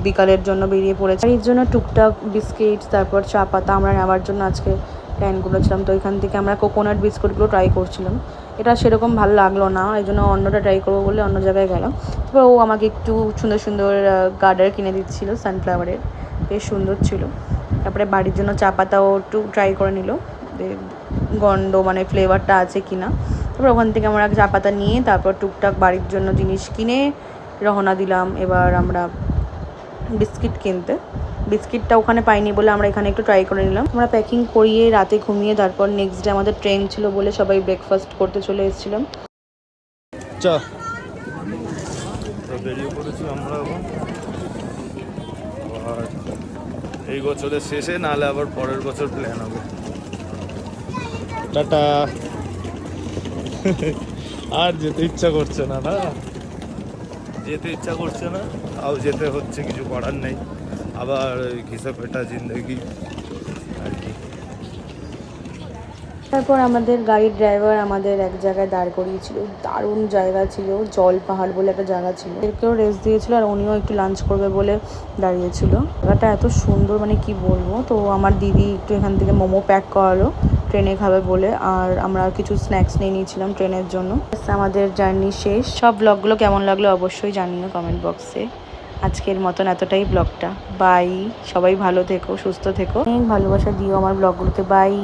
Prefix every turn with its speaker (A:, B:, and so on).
A: বিকালের জন্য বেরিয়ে পড়েছি। এর জন্য টুকটাক বিস্কিট, তারপর চা পাতা আমরা নেওয়ার জন্য আজকে প্ল্যান করেছিলাম। তো এখান থেকে আমরা কোকোনাট বিস্কুটগুলো ট্রাই করছিলাম। এটা সেরকম ভালো লাগলো না, এই জন্য অন্যটা ট্রাই করবো বলে অন্য জায়গায় গেলাম। তারপর ও আমাকে একটু সুন্দর সুন্দর গার্ডার কিনে দিচ্ছিলো সানফ্লাওয়ারের, বেশ সুন্দর ছিল। তারপরে বাড়ির জন্য চা পাতাও একটু ট্রাই করে নিল, গন্ধ মানে ফ্লেভারটা আছে কিনা। তারপর ওখান থেকে আমরা চা পাতা নিয়ে তারপর টুকটাক বাড়ির জন্য জিনিস কিনে রওনা দিলাম এবার আমরা বিস্কিট কিনতে। বিস্কিটটা ওখানে পাইনি বলে আমরা এখানে একটু ট্রাই করে নিলাম। আমরা প্যাকিং করিয়ে রাতে ঘুমিয়ে তারপর নেক্সট ডে আমাদের ট্রেন ছিল বলে সবাই ব্রেকফাস্ট করতে চলে এসেছিলাম।
B: বেরিয়ে পড়েছি আমরা এখন, আর এই বছরের শেষে নাহলে আবার পরের বছর প্ল্যান হবে। টাটা। আর যেতে ইচ্ছা করছে না, যেতে ইচ্ছা করছে না, তাও যেতে হচ্ছে, কিছু করার নেই। আবার ঘিসে পেটা জিন্দগি আর কি।
A: তারপর আমাদের গাড়ির ড্রাইভার আমাদের এক জায়গায় দাঁড় করিয়েছিল, দারুণ জায়গা ছিল, জল পাহাড় বলে একটা জায়গা ছিল। একেও রেস্ট দিয়েছিল আর উনিও একটু লাঞ্চ করবে বলে দাঁড়িয়েছিল। জায়গাটা এত সুন্দর মানে কি বলবো। তো আমার দিদি একটু এখান থেকে মোমো প্যাক করালো ট্রেনে খাবে বলে, আর আমরা কিছু স্ন্যাক্স নিয়ে নিয়েছিলাম ট্রেনের জন্য। আমাদের জার্নি শেষ। সব ব্লগগুলো কেমন লাগলো অবশ্যই জানিও কমেন্ট বক্সে। আজকের মতন এতটাই ব্লগটা, বাই। সবাই ভালো থেকো, সুস্থ থেকো, অনেক ভালোবাসা দিও আমার ব্লগগুলোতে, বাই।